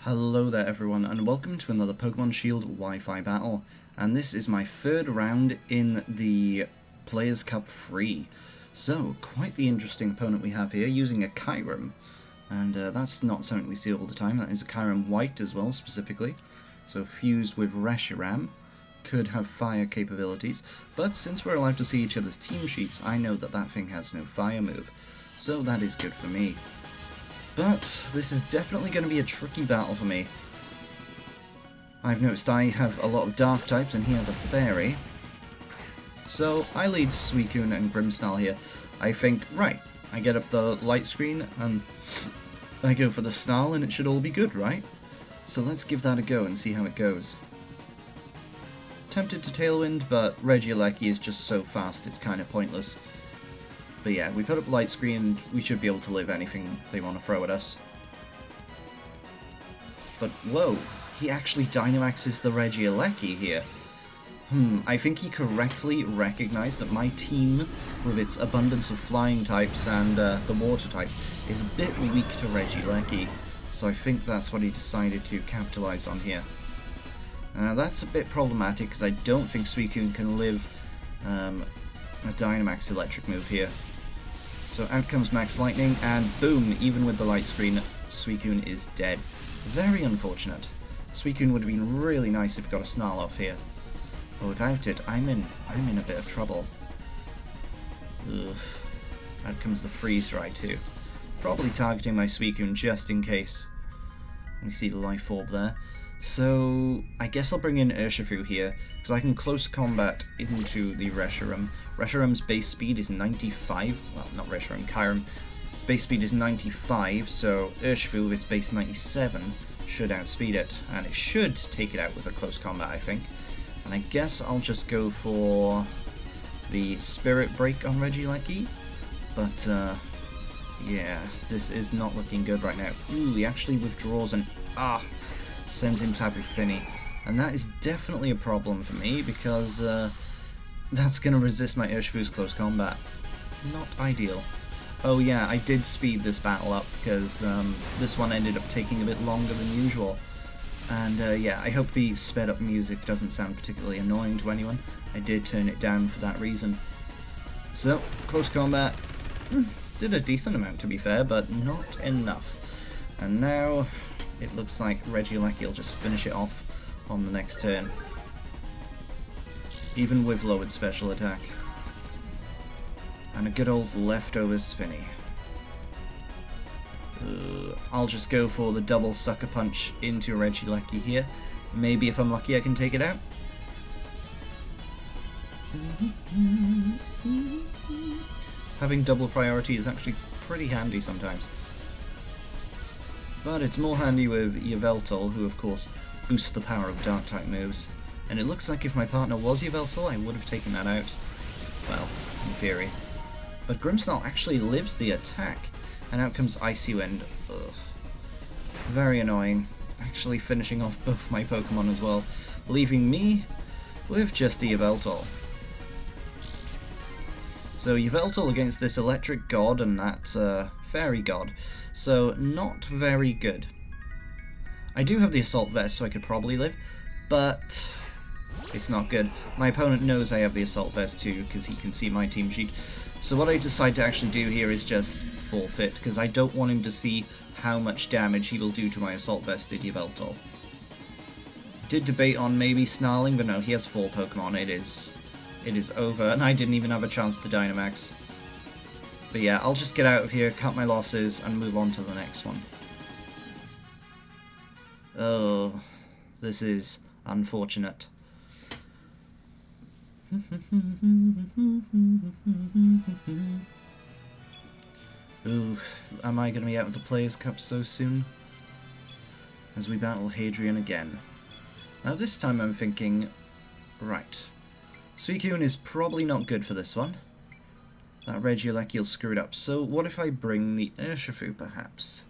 Hello there everyone, and welcome to another Pokemon Shield Wi-Fi battle, and this is my third round in the Players' Cup Free. So, quite the interesting opponent we have here, using a Kyurem, and that's not something we see all the time. That is a Kyurem White as well, specifically, so fused with Reshiram, could have fire capabilities, but since we're allowed to see each other's team sheets, I know that that thing has no fire move, so that is good for me. But this is definitely going to be a tricky battle for me. I've noticed I have a lot of dark types and he has a fairy. So I lead Suicune and Grimmsnarl here. I think, right, I get up the light screen and I go for the Snarl and it should all be good, right? So let's give that a go and see how it goes. Tempted to Tailwind, but Regieleki is just so fast it's kind of pointless. But yeah, we put up light screen and we should be able to live anything they want to throw at us. But whoa, he actually Dynamaxes the Regieleki here. I think he correctly recognized that my team, with its abundance of flying types and the water type, is a bit weak to Regieleki. So I think that's what he decided to capitalize on here. That's a bit problematic because I don't think Suicune can live a Dynamax electric move here. So out comes Max Lightning, and boom, even with the light screen, Suicune is dead. Very unfortunate. Suicune would have been really nice if we got a Snarl off here. But without it, I'm in a bit of trouble. Ugh. Out comes the Freeze Dry too. Probably targeting my Suicune just in case. We see the Life Orb there. So I guess I'll bring in Urshifu here, because I can close combat into the Reshiram. Reshiram's base speed is 95, well, not Reshiram, Kyurem. Its base speed is 95, so Urshifu with its base 97 should outspeed it, and it should take it out with a close combat, I think. And I guess I'll just go for the Spirit Break on Regieleki, but yeah, this is not looking good right now. Ooh, he actually withdraws and sends in Tapu Fini, and that is definitely a problem for me because that's going to resist my Urshifu's close combat. Not ideal. Oh yeah, I did speed this battle up because this one ended up taking a bit longer than usual. And yeah, I hope the sped up music doesn't sound particularly annoying to anyone. I did turn it down for that reason. So, close combat. Did a decent amount to be fair, but not enough. And now it looks like Regieleki will just finish it off on the next turn, even with lowered special attack. And a good old leftover Spinny. I'll just go for the double Sucker Punch into Regieleki here. Maybe if I'm lucky I can take it out. Having double priority is actually pretty handy sometimes. But it's more handy with Yveltal, who of course boosts the power of Dark-type moves. And it looks like if my partner was Yveltal, I would have taken that out. Well, in theory. But Grimmsnarl actually lives the attack, and out comes Icy Wind. Ugh. Very annoying. Actually finishing off both my Pokemon as well, leaving me with just the Yveltal. So Yveltal against this Electric God and that Fairy God. So, not very good. I do have the Assault Vest, so I could probably live, but it's not good. My opponent knows I have the Assault Vest too, because he can see my team sheet. So what I decide to actually do here is just forfeit, because I don't want him to see how much damage he will do to my Assault Vested Yveltal. Did debate on maybe Snarling, but no, he has 4 Pokemon. It is over, and I didn't even have a chance to Dynamax. But yeah, I'll just get out of here, cut my losses, and move on to the next one. Oh, this is unfortunate. Ooh, am I going to be out of the Players' Cup so soon? As we battle Hadrien again. Now this time I'm thinking, right, Suicune is probably not good for this one. That Regieleki will screw it up. So what if I bring the Urshifu, perhaps?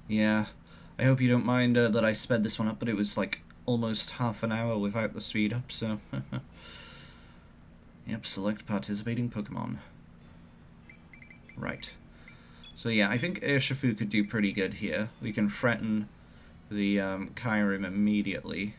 Yeah, I hope you don't mind that I sped this one up, but it was like almost half an hour without the speed up, so... Yep, select participating Pokemon. Right. So yeah, I think Urshifu could do pretty good here. We can threaten the Kyurem immediately.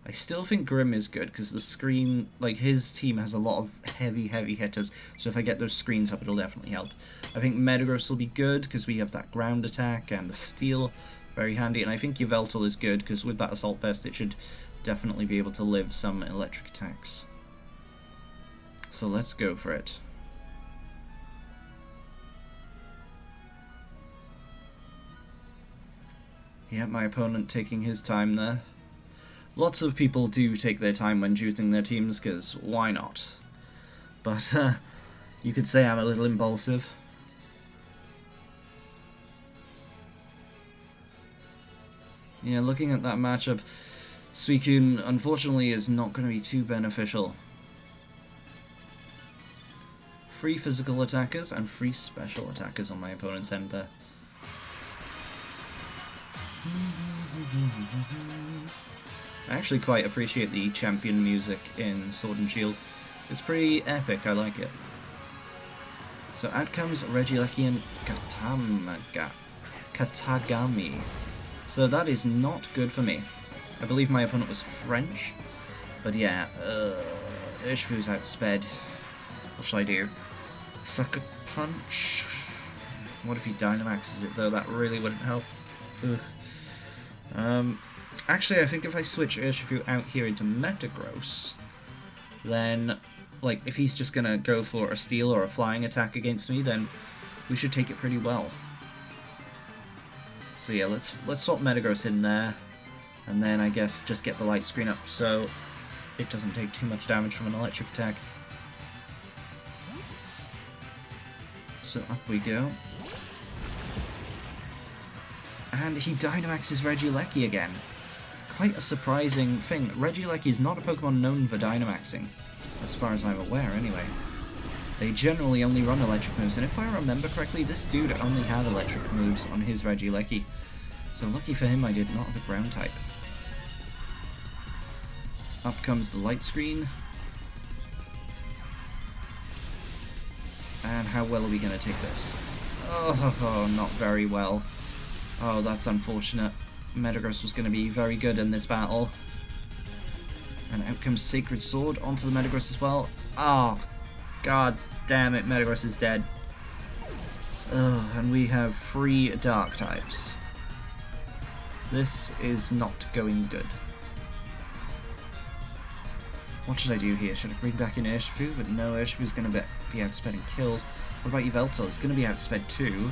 I still think Grim is good, because the screen, like, his team has a lot of heavy hitters, so if I get those screens up, it'll definitely help. I think Metagross will be good, because we have that ground attack and the steel, very handy, and I think Yveltal is good, because with that Assault Vest, it should definitely be able to live some electric attacks. So let's go for it. Yeah, my opponent taking his time there. Lots of people do take their time when choosing their teams, because why not? But, you could say I'm a little impulsive. Yeah, looking at that matchup, Suicune, unfortunately, is not going to be too beneficial. 3 physical attackers and 3 special attackers on my opponent's end there. I actually quite appreciate the champion music in Sword and Shield. It's pretty epic, I like it. So out comes Regieleki and Katagami. So that is not good for me. I believe my opponent was French. But yeah, Urshifu's outsped. What shall I do? Sucker Punch? What if he Dynamaxes it though? That really wouldn't help. Ugh. Actually, I think if I switch Urshifu out here into Metagross, then, like, if he's just gonna go for a steel or a flying attack against me, then we should take it pretty well. So yeah, let's swap Metagross in there, and then I guess just get the light screen up so it doesn't take too much damage from an electric attack. So up we go. And he Dynamaxes Regieleki again. Quite a surprising thing. Regieleki is not a Pokemon known for Dynamaxing, as far as I'm aware anyway. They generally only run electric moves, and if I remember correctly, this dude only had electric moves on his Regieleki. So lucky for him I did not have a ground type. Up comes the light screen. And how well are we going to take this? Oh, not very well. Oh, that's unfortunate. Metagross was going to be very good in this battle. And out comes Sacred Sword onto the Metagross as well. Oh, god damn it, Metagross is dead. Ugh, and we have 3 Dark types. This is not going good. What should I do here? Should I bring back in Urshifu? But no, Urshifu's going to be outsped and killed. What about Yveltal? It's going to be outsped too.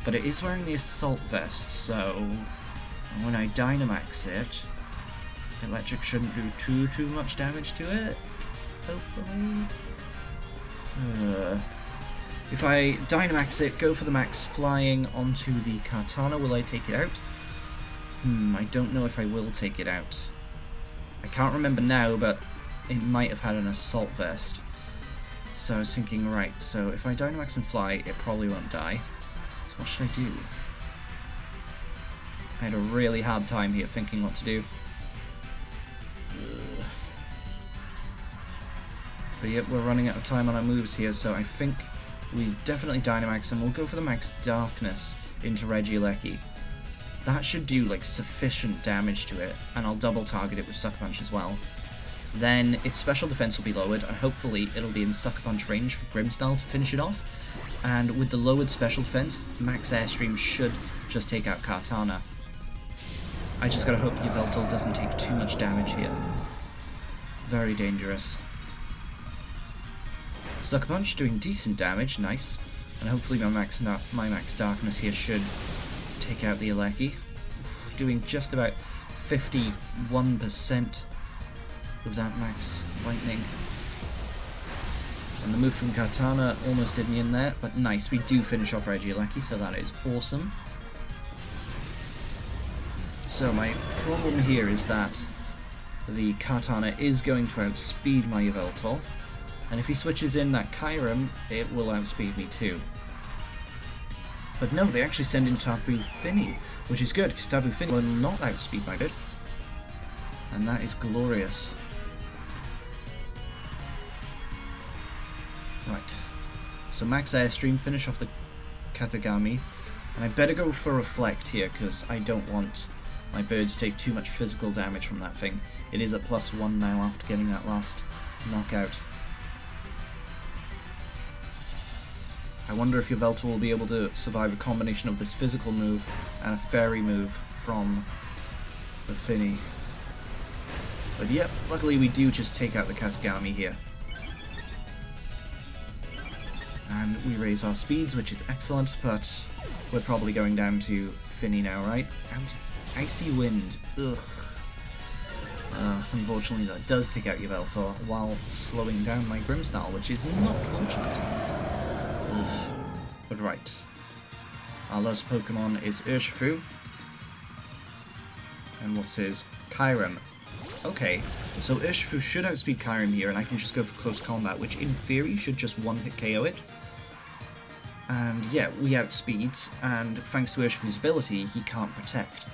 But it is wearing the Assault Vest, so when I Dynamax it, electric shouldn't do too much damage to it, hopefully. If I Dynamax it, go for the max flying onto the Kartana, will I take it out? I don't know if I will take it out. I can't remember now, but it might have had an Assault Vest. So I was thinking, right, so if I Dynamax and fly, it probably won't die. So what should I do? I had a really hard time here thinking what to do. But yep, we're running out of time on our moves here, so I think we definitely Dynamax and we'll go for the max Darkness into Regieleki. That should do like sufficient damage to it, and I'll double target it with Sucker Punch as well. Then its special defense will be lowered, and hopefully it'll be in Sucker Punch range for Grimmstyle to finish it off. And with the lowered special defense, Max Airstream should just take out Kartana. I just gotta hope Yveltal doesn't take too much damage here. Very dangerous. Sucker Punch doing decent damage, nice. And hopefully my Max Darkness here should take out the Eleki. Doing just about 51% with that Max Lightning. And the move from Kartana almost did me in there, but nice, we do finish off Regieleki, so that is awesome. So my problem here is that the Kartana is going to outspeed my Yveltal, and if he switches in that Kyurem, it will outspeed me too. But no, they actually send in Tapu Fini, which is good, because Tapu Fini will not outspeed my bit. And that is glorious. Right. So max airstream, finish off the Katagami. And I better go for Reflect here, because I don't want my bird to take too much physical damage from that thing. It is at +1 now after getting that last knockout. I wonder if Yveltal will be able to survive a combination of this physical move and a fairy move from the Finny. But yep, luckily we do just take out the Katagami here. And we raise our speeds, which is excellent, but we're probably going down to Finny now, right? And Icy Wind. Ugh. Unfortunately that does take out Yveltal while slowing down my Grimmsnarl, which is not fortunate. Ugh. But right. Our last Pokemon is Urshifu. And what's his? Kyurem. Okay, so Urshifu should outspeed Kyurem here, and I can just go for close combat, which in theory should just one-hit KO it. And yeah, we outspeed, and thanks to Urshifu's ability, he can't protect.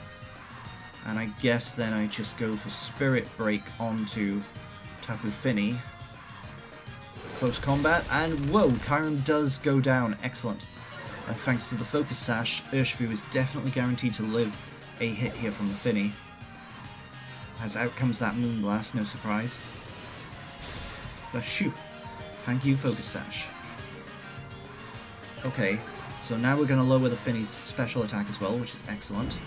And I guess then I just go for Spirit Break onto Tapu Fini. Close combat, and whoa, Kyurem does go down, excellent. And thanks to the Focus Sash, Urshifu is definitely guaranteed to live a hit here from the Finny. As out comes that Moonblast, no surprise. But phew, thank you Focus Sash. Okay, so now we're going to lower the Finny's special attack as well, which is excellent.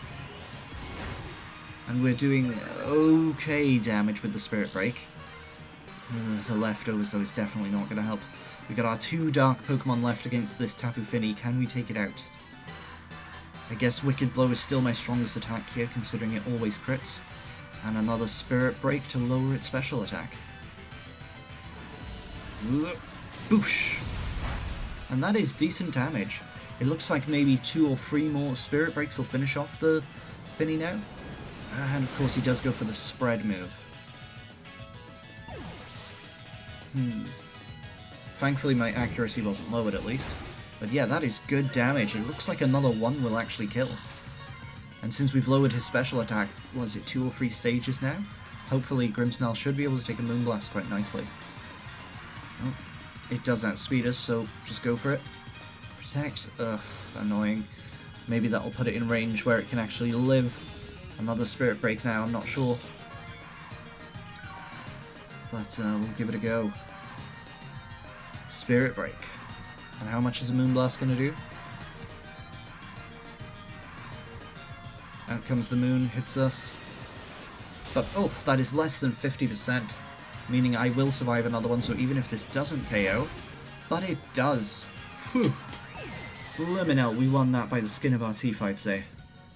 And we're doing okay damage with the Spirit Break. The leftovers though is definitely not going to help. We got our 2 dark Pokemon left against this Tapu Fini. Can we take it out? I guess Wicked Blow is still my strongest attack here, considering it always crits. And another Spirit Break to lower its special attack. Boosh! And that is decent damage. It looks like maybe 2 or 3 more Spirit Breaks will finish off the Finny now. And of course he does go for the spread move. Thankfully my accuracy wasn't lowered at least. But yeah, that is good damage. It looks like another 1 will actually kill. And since we've lowered his special attack, was it 2 or 3 stages now? Hopefully Grimmsnarl should be able to take a Moonblast quite nicely. Oh, it does outspeed us, so just go for it. Protect. Ugh, annoying. Maybe that'll put it in range where it can actually live. Another Spirit Break now, I'm not sure. But we'll give it a go. Spirit Break. And how much is a Moonblast going to do? Out comes the moon, hits us. But, oh, that is less than 50%. Meaning I will survive another one, so even if this doesn't KO. But it does. Whew. Liminal, we won that by the skin of our teeth, I'd say.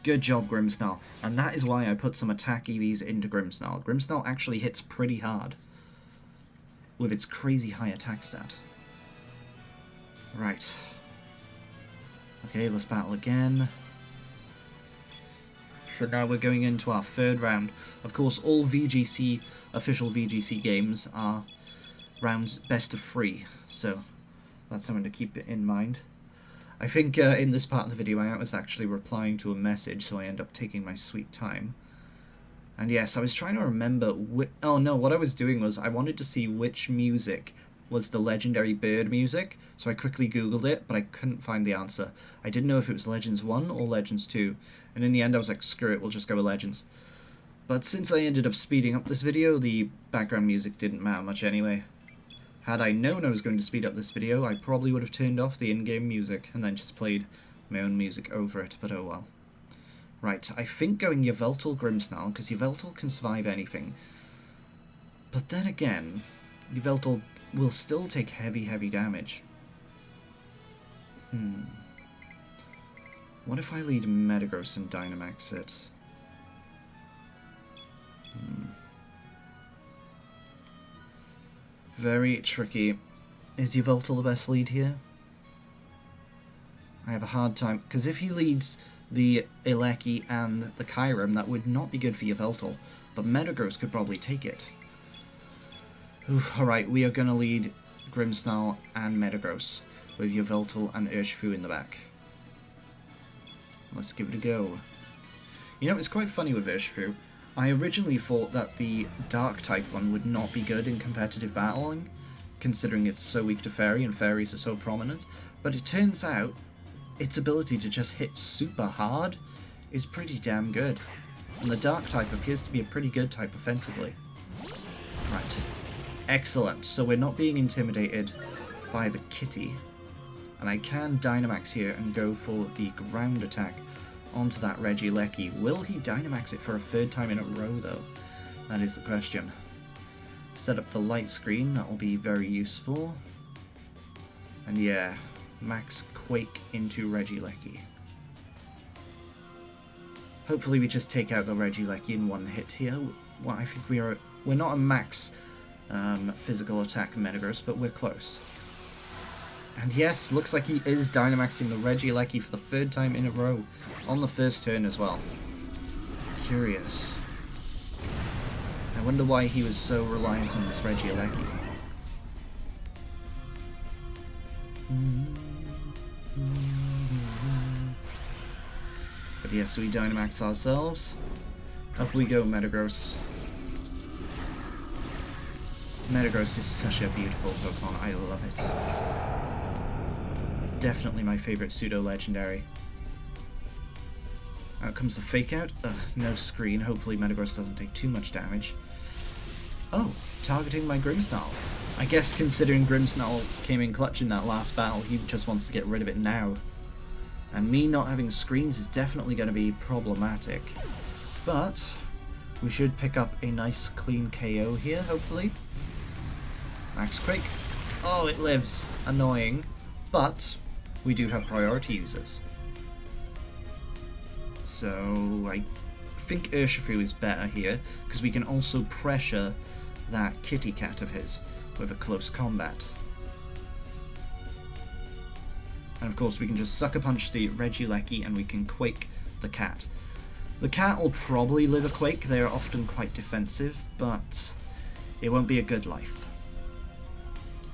Good job, Grimmsnarl. And that is why I put some attack EVs into Grimmsnarl. Grimmsnarl actually hits pretty hard. With its crazy high attack stat. Right. Okay, let's battle again. So now we're going into our 3rd round. Of course, all VGC, official VGC games are rounds best of 3. So that's something to keep in mind. I think in this part of the video I was actually replying to a message, so I end up taking my sweet time. And yes, I was trying to remember oh no, what I was doing was I wanted to see which music was the legendary bird music, so I quickly googled it, but I couldn't find the answer. I didn't know if it was Legends 1 or Legends 2, and in the end I was like, screw it, we'll just go with Legends. But since I ended up speeding up this video, the background music didn't matter much anyway. Had I known I was going to speed up this video, I probably would have turned off the in-game music and then just played my own music over it, but oh well. Right, I think going Yveltal Grimmsnarl, because Yveltal can survive anything. But then again, Yveltal will still take heavy damage. What if I lead Metagross and Dynamax it? Very tricky. Is Yveltal the best lead here? I have a hard time, because if he leads the Eleki and the Kyurem, that would not be good for Yveltal, but Metagross could probably take it. Alright, we are going to lead Grimmsnarl and Metagross, with Yveltal and Urshifu in the back. Let's give it a go. You know, it's quite funny with Urshifu. I originally thought that the Dark-type one would not be good in competitive battling, considering it's so weak to fairy and fairies are so prominent. But it turns out its ability to just hit super hard is pretty damn good. And the dark type appears to be a pretty good type offensively. Right. Excellent. So we're not being intimidated by the kitty. And I can Dynamax here and go for the ground attack onto that Regieleki. Will he Dynamax it for a third time in a row, though? That is the question. Set up the light screen. That will be very useful. And yeah, Max Quake into Regieleki. Hopefully we just take out the Regieleki in one hit here. Well, I think we're not a max physical attack Metagross, but we're close. And yes, looks like he is Dynamaxing the Regieleki for the third time in a row on the first turn as well. Curious. I wonder why he was so reliant on this Regieleki. But yes, we Dynamax ourselves. Up we go, Metagross. Metagross is such a beautiful Pokemon, I love it. Definitely my favourite pseudo-legendary. Out comes the Fake Out. Ugh, no screen. Hopefully Metagross doesn't take too much damage. Oh, targeting my Grimmsnarl. I guess considering Grimmsnarl came in clutch in that last battle, he just wants to get rid of it now. And me not having screens is definitely going to be problematic. But we should pick up a nice clean KO here, hopefully. Max Quake. Oh, it lives. Annoying. But we do have priority users. So I think Urshifu is better here, because we can also pressure that kitty cat of his with a close combat. And of course we can just Sucker Punch the Regieleki and we can Quake the cat. The cat will probably live a Quake, they are often quite defensive, but it won't be a good life.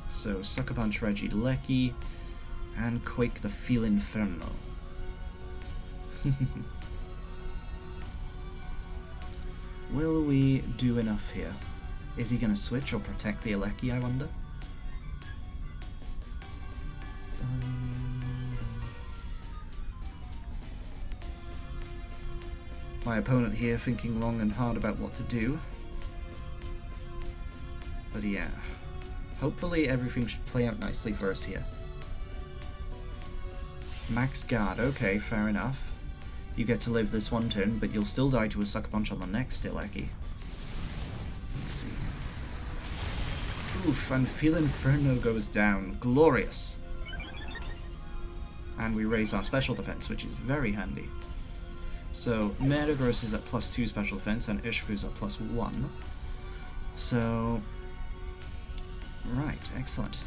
So Sucker Punch Regieleki and Quake the Feelinferno. Will we do enough here? Is he going to switch or protect the Eleki, I wonder? My opponent here thinking long and hard about what to do. But yeah, hopefully everything should play out nicely for us here. Max Guard, okay, fair enough. You get to live this one turn, but you'll still die to a Sucker Punch on the next Eleki. Let's see. Oof, and Feelinferno goes down. Glorious. And we raise our special defense, which is very handy. So, Metagross is at +2 special defense, and Urshifu's at +1. So... right, excellent.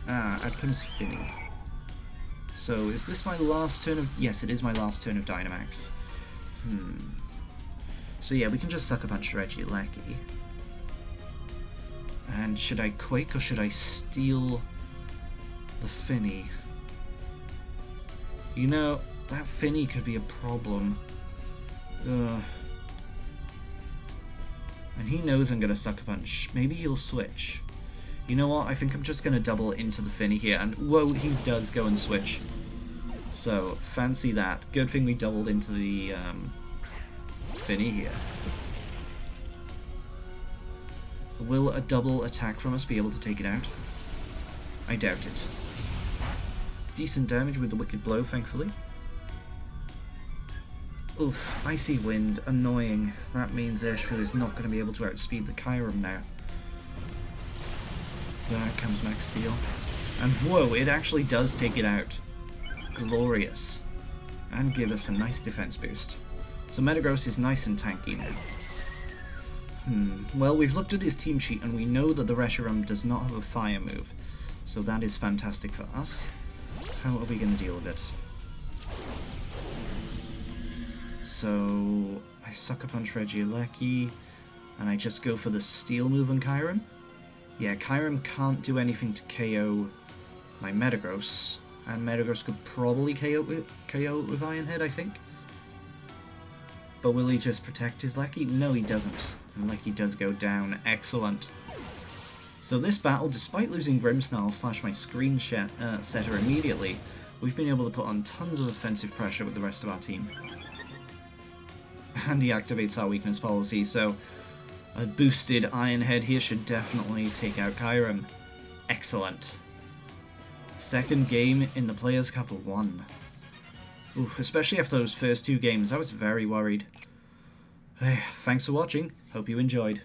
Out comes Finny. So, is this my last turn of... yes, it is my last turn of Dynamax. So yeah, we can just Sucker Punch Regieleki. And should I Quake or should I steal the Finny? You know, that Finny could be a problem. And he knows I'm gonna Sucker Punch. Maybe he'll switch. You know what? I think I'm just gonna double into the Finny here, and whoa, he does go and switch. So, fancy that. Good thing we doubled into the Finny here. Will a double attack from us be able to take it out? I doubt it. Decent damage with the Wicked Blow, thankfully. Oof, Icy Wind, annoying. That means Urshifu is not going to be able to outspeed the Kyurem now. There comes Max Steel. And whoa, it actually does take it out. Glorious. And give us a nice defense boost. So Metagross is nice and tanky now. Well, we've looked at his team sheet and we know that the Reshiram does not have a fire move. So that is fantastic for us. How are we going to deal with it? So I Sucker Punch Regieleki and I just go for the Steel move on Kyurem. Yeah, Kyurem can't do anything to KO my Metagross, and Metagross could probably KO it with Iron Head, I think. But will he just protect his Lecky? No, he doesn't. And Lecky does go down. Excellent. So this battle, despite losing Grimmsnarl / my screen setter immediately, we've been able to put on tons of offensive pressure with the rest of our team. And he activates our weakness policy, so a boosted Ironhead here should definitely take out Kyurem. Excellent. Second game in the Players' Capital 1. Oof, especially after those first 2 games, I was very worried. Thanks for watching, hope you enjoyed.